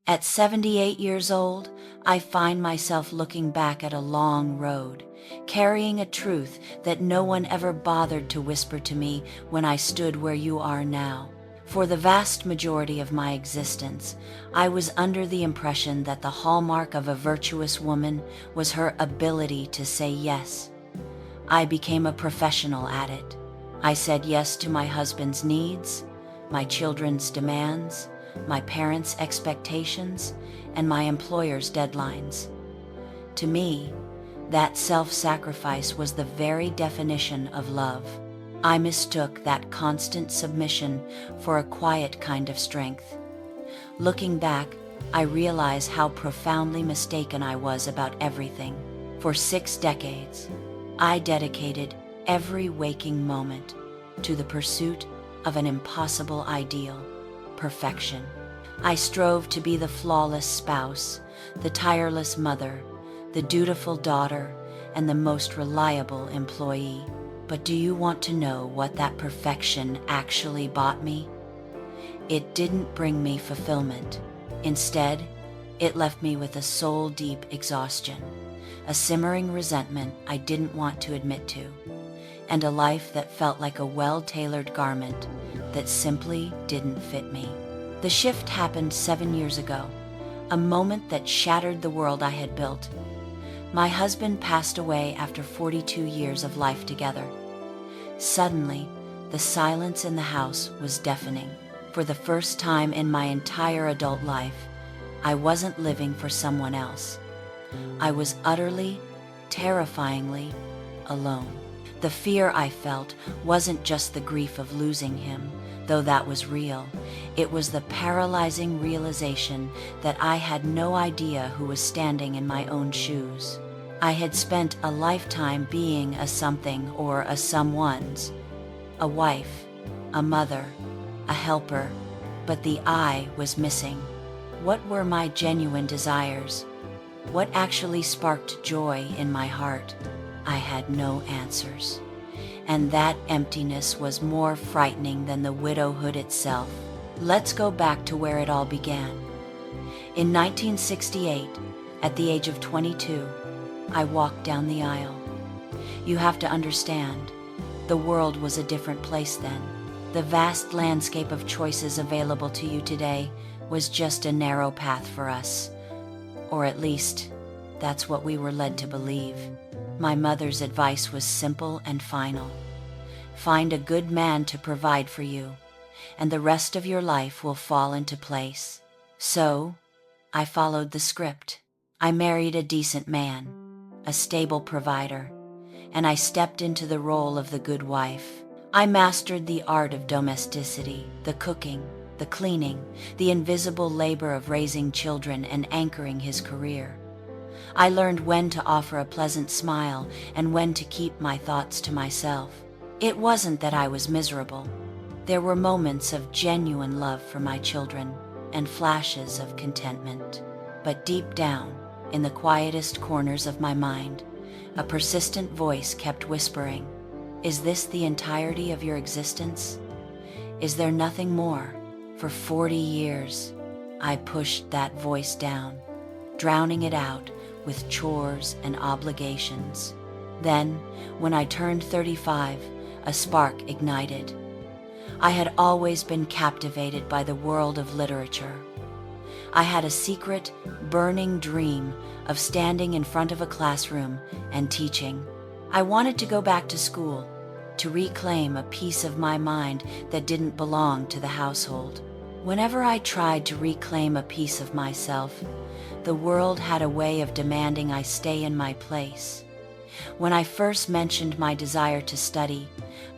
At 78 years old, I find myself looking back at a long road, carrying a truth that no one ever bothered to whisper to me when I stood where you are now. For the vast majority of my existence, I was under the impression that the hallmark of a virtuous woman was her ability to say yes. I became a professional at it. I said yes to my husband's needs, my children's demands, my parents' expectations, and my employer's deadlines. To me, that self-sacrifice was the very definition of love. I mistook that constant submission for a quiet kind of strength. Looking back, I realize how profoundly mistaken I was about everything. For 6 decades, I dedicated every waking moment to the pursuit of an impossible ideal: perfection. I strove to be the flawless spouse, the tireless mother, the dutiful daughter, and the most reliable employee. But do you want to know what that perfection actually bought me? It didn't bring me fulfillment. Instead, it left me with a soul-deep exhaustion, a simmering resentment I didn't want to admit to, and a life that felt like a well-tailored garment that simply didn't fit me. The shift happened 7 years ago, a moment that shattered the world I had built. My husband passed away after 42 years of life together. Suddenly, the silence in the house was deafening. For the first time in my entire adult life, I wasn't living for someone else. I was utterly, terrifyingly alone. The fear I felt wasn't just the grief of losing him, though that was real. It was the paralyzing realization that I had no idea who was standing in my own shoes. I had spent a lifetime being a something or a someone's, a wife, a mother, a helper, but the I was missing. What were my genuine desires? What actually sparked joy in my heart? I had no answers. And that emptiness was more frightening than the widowhood itself. Let's go back to where it all began. In 1968, at the age of 22, I walked down the aisle. You have to understand, the world was a different place then. The vast landscape of choices available to you today was just a narrow path for us. Or at least, that's what we were led to believe. My mother's advice was simple and final. Find a good man to provide for you, and the rest of your life will fall into place. So, I followed the script. I married a decent man, a stable provider, and I stepped into the role of the good wife. I mastered the art of domesticity, the cooking, the cleaning, the invisible labor of raising children and anchoring his career. I learned when to offer a pleasant smile and when to keep my thoughts to myself. It wasn't that I was miserable. There were moments of genuine love for my children and flashes of contentment. But deep down, in the quietest corners of my mind, a persistent voice kept whispering, "Is this the entirety of your existence? Is there nothing more?" For 40 years, I pushed that voice down, drowning it out with chores and obligations. Then, when I turned 35, a spark ignited. I had always been captivated by the world of literature. I had a secret, burning dream of standing in front of a classroom and teaching. I wanted to go back to school, to reclaim a piece of my mind that didn't belong to the household. Whenever I tried to reclaim a piece of myself, the world had a way of demanding I stay in my place. When I first mentioned my desire to study,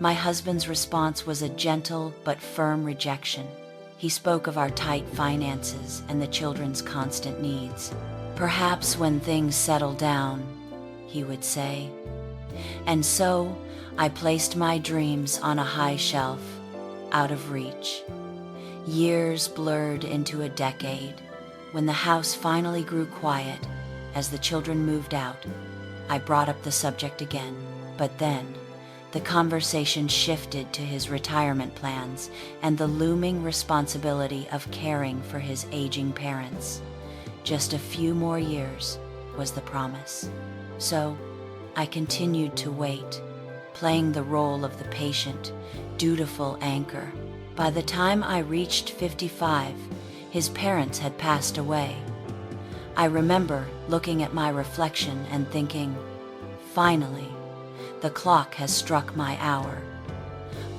my husband's response was a gentle but firm rejection. He spoke of our tight finances and the children's constant needs. "Perhaps when things settle down," he would say. And so, I placed my dreams on a high shelf, out of reach. Years blurred into a decade. When the house finally grew quiet, as the children moved out, I brought up the subject again. But then, The conversation shifted to his retirement plans and the looming responsibility of caring for his aging parents. Just a few more years was the promise. So I continued to wait, playing the role of the patient, dutiful anchor. By the time I reached 55, his parents had passed away. I remember looking at my reflection and thinking, finally, the clock has struck my hour.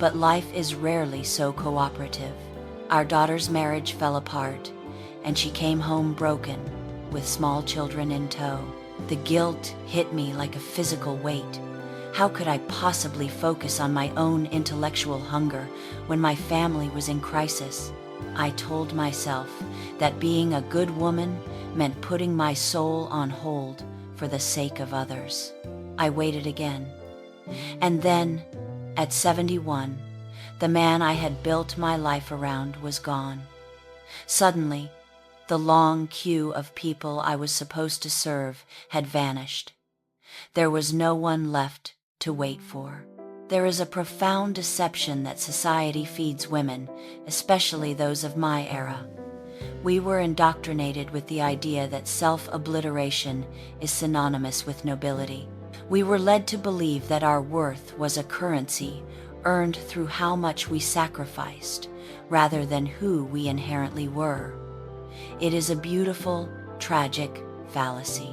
But life is rarely so cooperative. Our daughter's marriage fell apart, and she came home broken, with small children in tow. The guilt hit me like a physical weight. How could I possibly focus on my own intellectual hunger when my family was in crisis? I told myself that being a good woman meant putting my soul on hold for the sake of others. I waited again. And then, at 71, the man I had built my life around was gone. Suddenly, the long queue of people I was supposed to serve had vanished. There was no one left to wait for. There is a profound deception that society feeds women, especially those of my era. We were indoctrinated with the idea that self-obliteration is synonymous with nobility. We were led to believe that our worth was a currency earned through how much we sacrificed, rather than who we inherently were. It is a beautiful, tragic fallacy.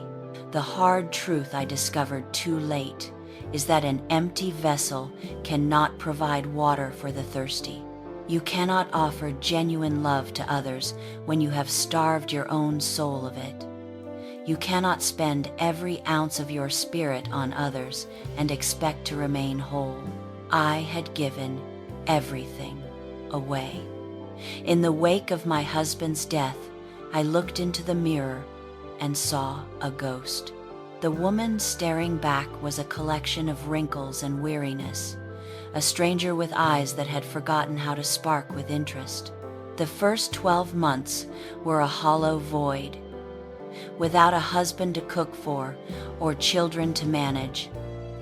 The hard truth I discovered too late is that an empty vessel cannot provide water for the thirsty. You cannot offer genuine love to others when you have starved your own soul of it. You cannot spend every ounce of your spirit on others and expect to remain whole. I had given everything away. In the wake of my husband's death, I looked into the mirror and saw a ghost. The woman staring back was a collection of wrinkles and weariness, a stranger with eyes that had forgotten how to spark with interest. The first 12 months were a hollow void. Without a husband to cook for or children to manage,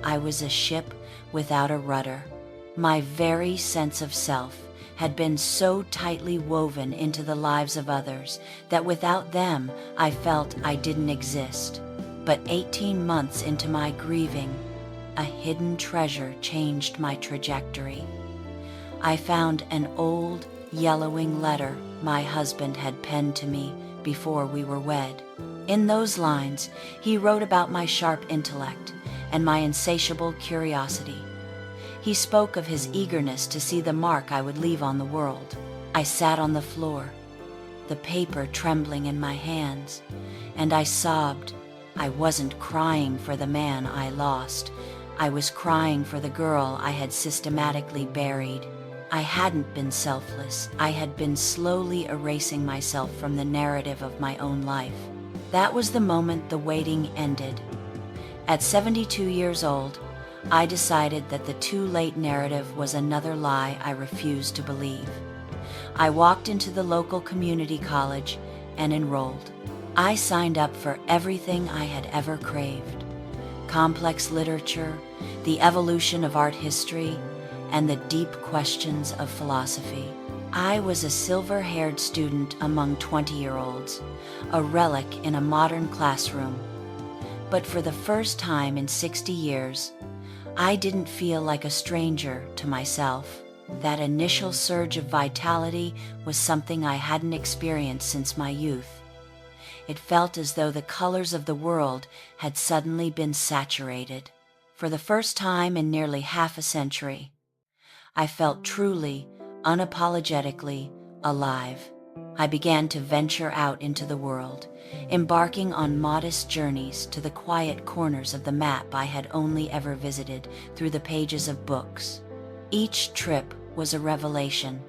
I was a ship without a rudder. My very sense of self had been so tightly woven into the lives of others that without them I felt I didn't exist. But 18 months into my grieving, a hidden treasure changed my trajectory. I found an old, yellowing letter my husband had penned to me before we were wed. In those lines, he wrote about my sharp intellect and my insatiable curiosity. He spoke of his eagerness to see the mark I would leave on the world. I sat on the floor, the paper trembling in my hands, and I sobbed. I wasn't crying for the man I lost. I was crying for the girl I had systematically buried. I hadn't been selfless. I had been slowly erasing myself from the narrative of my own life. That was the moment the waiting ended. At 72 years old, I decided that the too late narrative was another lie I refused to believe. I walked into the local community college and enrolled. I signed up for everything I had ever craved: complex literature, the evolution of art history, and the deep questions of philosophy. I was a silver-haired student among 20-year-olds, a relic in a modern classroom. But for the first time in 60 years, I didn't feel like a stranger to myself. That initial surge of vitality was something I hadn't experienced since my youth. It felt as though the colors of the world had suddenly been saturated. For the first time in nearly half a century, I felt truly, unapologetically alive. I began to venture out into the world, embarking on modest journeys to the quiet corners of the map I had only ever visited through the pages of books. Each trip was a revelation,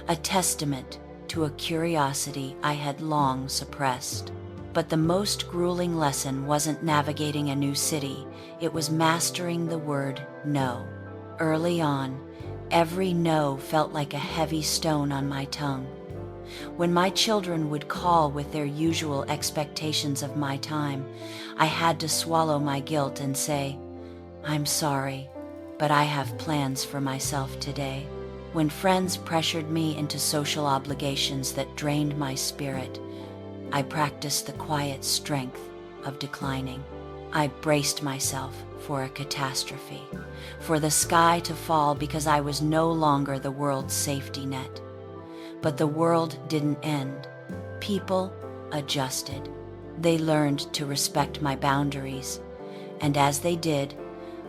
a testament to a curiosity I had long suppressed. But the most grueling lesson wasn't navigating a new city, it was mastering the word no. Early on, every no felt like a heavy stone on my tongue. When my children would call with their usual expectations of my time, I had to swallow my guilt and say, "I'm sorry, but I have plans for myself today. When friends pressured me into social obligations that drained my spirit, I practiced the quiet strength of declining. I braced myself for a catastrophe, for the sky to fall because I was no longer the world's safety net. But the world didn't end. People adjusted. They learned to respect my boundaries, and as they did,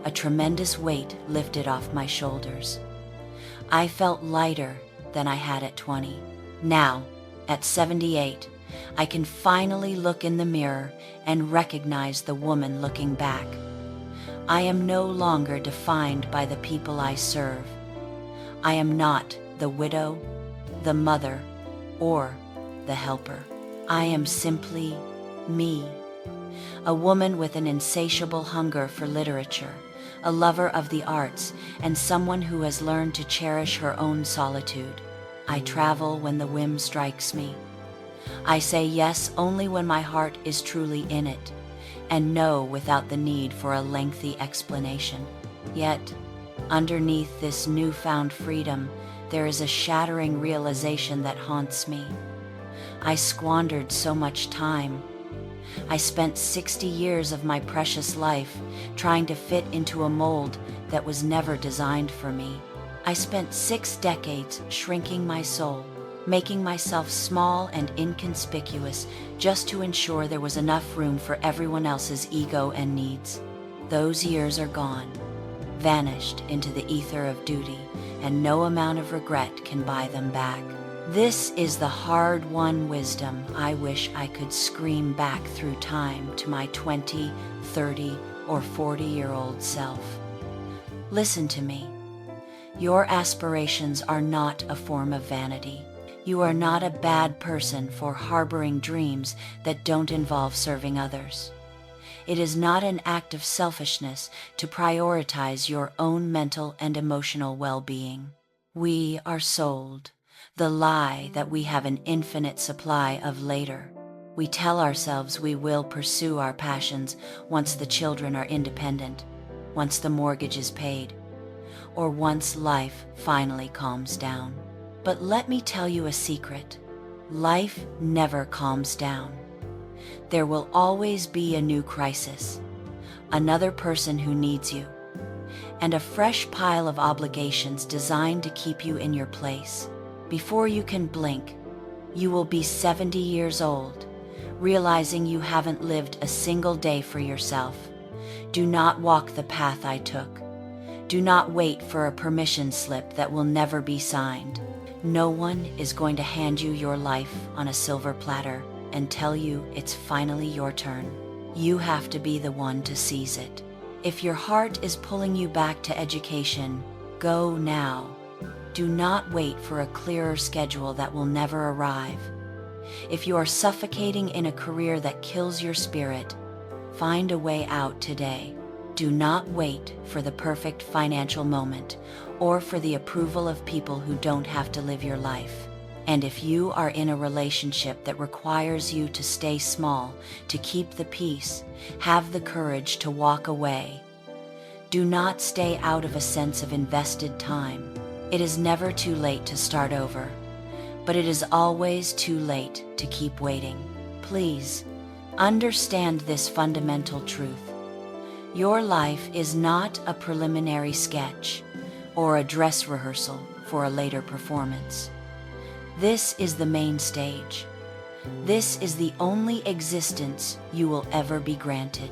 a tremendous weight lifted off my shoulders. I felt lighter than I had at 20. Now, at 78, I can finally look in the mirror and recognize the woman looking back. I am no longer defined by the people I serve. I am not the widow, the mother, or the helper. I am simply me, a woman with an insatiable hunger for literature, a lover of the arts, and someone who has learned to cherish her own solitude. I travel when the whim strikes me. I say yes only when my heart is truly in it, and no without the need for a lengthy explanation. Yet, underneath this newfound freedom, there is a shattering realization that haunts me. I squandered so much time. I spent 60 years of my precious life trying to fit into a mold that was never designed for me. I spent 6 decades shrinking my soul, making myself small and inconspicuous just to ensure there was enough room for everyone else's ego and needs. Those years are gone, vanished into the ether of duty, and no amount of regret can buy them back. This is the hard-won wisdom I wish I could scream back through time to my 20, 30, or 40-year-old self. Listen to me. Your aspirations are not a form of vanity. You are not a bad person for harboring dreams that don't involve serving others. It is not an act of selfishness to prioritize your own mental and emotional well-being. We are sold the lie that we have an infinite supply of later. We tell ourselves we will pursue our passions once the children are independent, once the mortgage is paid, or once life finally calms down. But let me tell you a secret. Life never calms down. There will always be a new crisis, another person who needs you, and a fresh pile of obligations designed to keep you in your place. Before you can blink, you will be 70 years old, realizing you haven't lived a single day for yourself. Do not walk the path I took. Do not wait for a permission slip that will never be signed. No one is going to hand you your life on a silver platter and tell you it's finally your turn. You have to be the one to seize it. If your heart is pulling you back to education, go now. Do not wait for a clearer schedule that will never arrive. If you are suffocating in a career that kills your spirit, find a way out today. Do not wait for the perfect financial moment or for the approval of people who don't have to live your life. And if you are in a relationship that requires you to stay small, to keep the peace, have the courage to walk away. Do not stay out of a sense of invested time. It is never too late to start over, but it is always too late to keep waiting. Please, understand this fundamental truth. Your life is not a preliminary sketch or a dress rehearsal for a later performance. This is the main stage. This is the only existence you will ever be granted.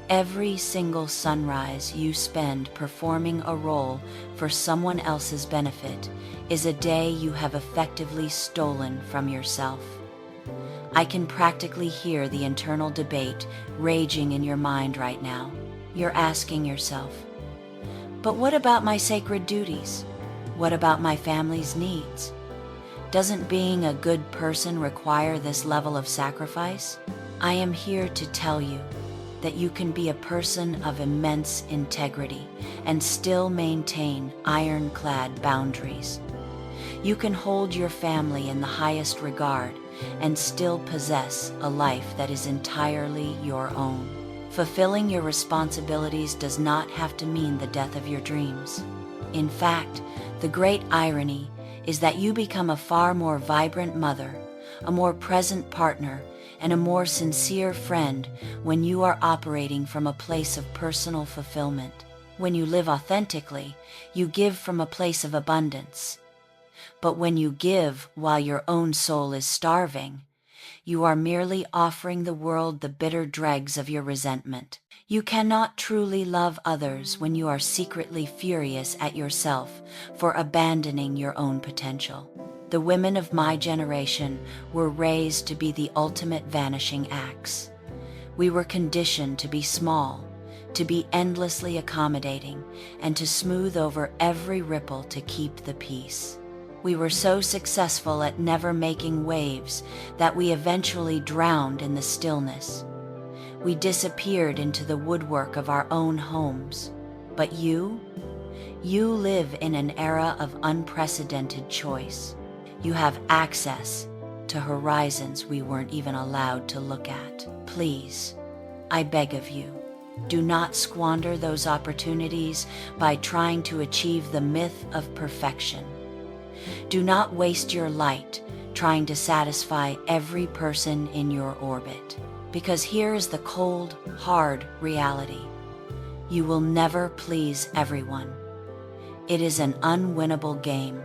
Every single sunrise you spend performing a role for someone else's benefit is a day you have effectively stolen from yourself. I can practically hear the internal debate raging in your mind right now. You're asking yourself, but what about my sacred duties? What about my family's needs? Doesn't being a good person require this level of sacrifice? I am here to tell you that you can be a person of immense integrity and still maintain ironclad boundaries. You can hold your family in the highest regard and still possess a life that is entirely your own. Fulfilling your responsibilities does not have to mean the death of your dreams. In fact, the great irony is that you become a far more vibrant mother, a more present partner, and a more sincere friend when you are operating from a place of personal fulfillment. When you live authentically, you give from a place of abundance. But when you give while your own soul is starving, you are merely offering the world the bitter dregs of your resentment. You cannot truly love others when you are secretly furious at yourself for abandoning your own potential. The women of my generation were raised to be the ultimate vanishing acts. We were conditioned to be small, to be endlessly accommodating, and to smooth over every ripple to keep the peace. We were so successful at never making waves that we eventually drowned in the stillness. We disappeared into the woodwork of our own homes. But you live in an era of unprecedented choice. You have access to horizons we weren't even allowed to look at. Please, I beg of you, do not squander those opportunities by trying to achieve the myth of perfection. Do not waste your light trying to satisfy every person in your orbit, because here is the cold, hard reality. You will never please everyone. It is an unwinnable game.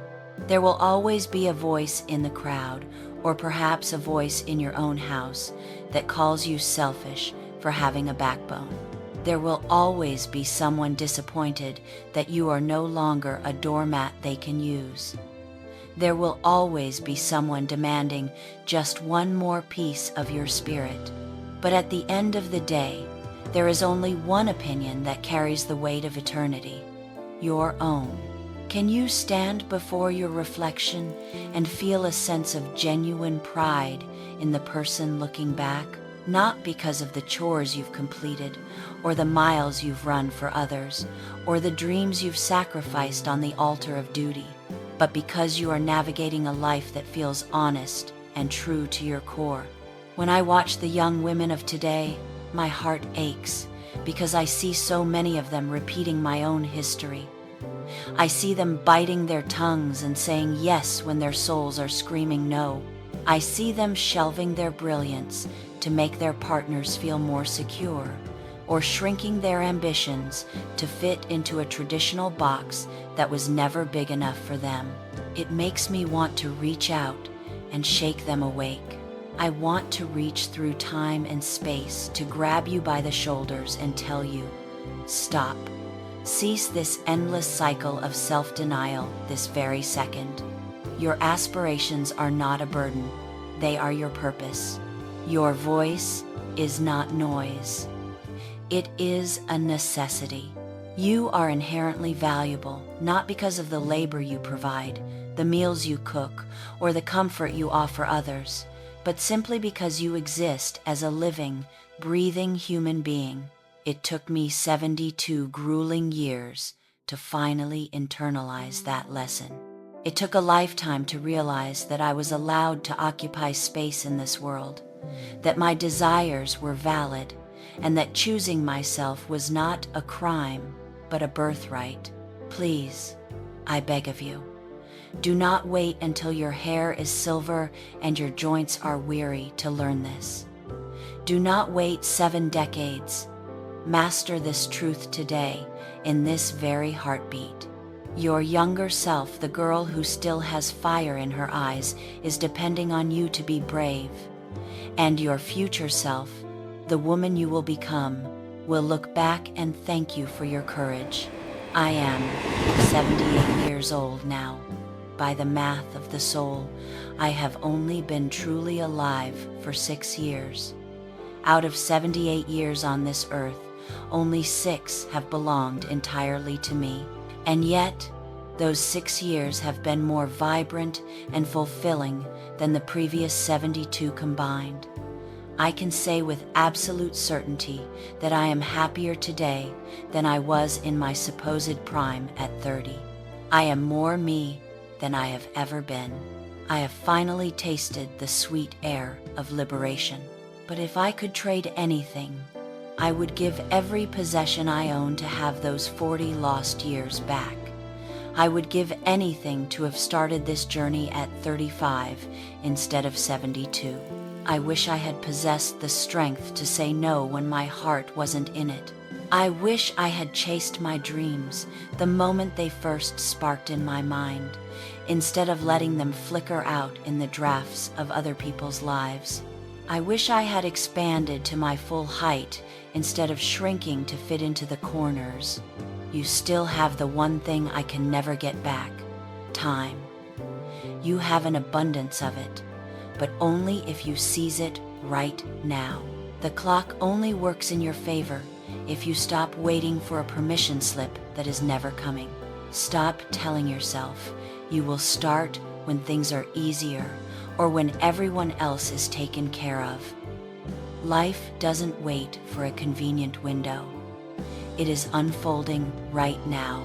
There will always be a voice in the crowd, or perhaps a voice in your own house, that calls you selfish for having a backbone. There will always be someone disappointed that you are no longer a doormat they can use. There will always be someone demanding just one more piece of your spirit. But at the end of the day, there is only one opinion that carries the weight of eternity: your own. Can you stand before your reflection and feel a sense of genuine pride in the person looking back? Not because of the chores you've completed, or the miles you've run for others, or the dreams you've sacrificed on the altar of duty, but because you are navigating a life that feels honest and true to your core. When I watch the young women of today, my heart aches because I see so many of them repeating my own history. I see them biting their tongues and saying yes when their souls are screaming no. I see them shelving their brilliance to make their partners feel more secure, or shrinking their ambitions to fit into a traditional box that was never big enough for them. It makes me want to reach out and shake them awake. I want to reach through time and space to grab you by the shoulders and tell you, stop. Cease this endless cycle of self-denial this very second. Your aspirations are not a burden. They are your purpose. Your voice is not noise. It is a necessity. You are inherently valuable, not because of the labor you provide, the meals you cook, or the comfort you offer others, but simply because you exist as a living, breathing human being. It took me 72 grueling years to finally internalize that lesson. It took a lifetime to realize that I was allowed to occupy space in this world, that my desires were valid, and that choosing myself was not a crime, but a birthright. Please, I beg of you, do not wait until your hair is silver and your joints are weary to learn this. Do not wait 7 decades. Master this truth today, in this very heartbeat. Your younger self, the girl who still has fire in her eyes, is depending on you to be brave. And your future self, the woman you will become, will look back and thank you for your courage. I am 78 years old now. By the math of the soul, I have only been truly alive for 6 years. Out of 78 years on this earth, only 6 have belonged entirely to me. And yet, those 6 years have been more vibrant and fulfilling than the previous 72 combined. I can say with absolute certainty that I am happier today than I was in my supposed prime at 30. I am more me than I have ever been. I have finally tasted the sweet air of liberation. But if I could trade anything, I would give every possession I own to have those 40 lost years back. I would give anything to have started this journey at 35 instead of 72. I wish I had possessed the strength to say no when my heart wasn't in it. I wish I had chased my dreams the moment they first sparked in my mind, instead of letting them flicker out in the drafts of other people's lives. I wish I had expanded to my full height instead of shrinking to fit into the corners. You still have the one thing I can never get back: time. You have an abundance of it, but only if you seize it right now. The clock only works in your favor if you stop waiting for a permission slip that is never coming. Stop telling yourself you will start when things are easier or when everyone else is taken care of. Life doesn't wait for a convenient window. It is unfolding right now,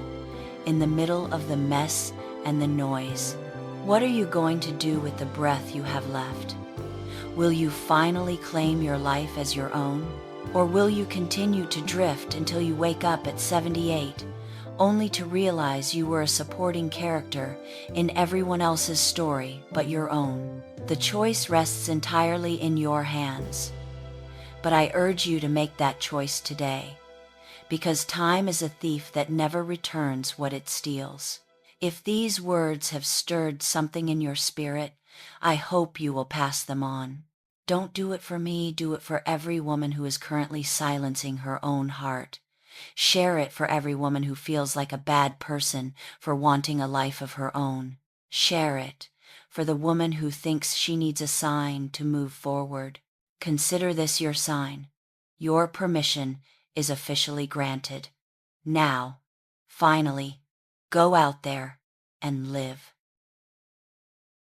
in the middle of the mess and the noise. What are you going to do with the breath you have left? Will you finally claim your life as your own? Or will you continue to drift until you wake up at 78, only to realize you were a supporting character in everyone else's story but your own? The choice rests entirely in your hands. But I urge you to make that choice today, because time is a thief that never returns what it steals. If these words have stirred something in your spirit, I hope you will pass them on. Don't do it for me, do it for every woman who is currently silencing her own heart. Share it for every woman who feels like a bad person for wanting a life of her own. Share it for the woman who thinks she needs a sign to move forward. Consider this your sign. Your permission is officially granted. Now, finally, go out there and live.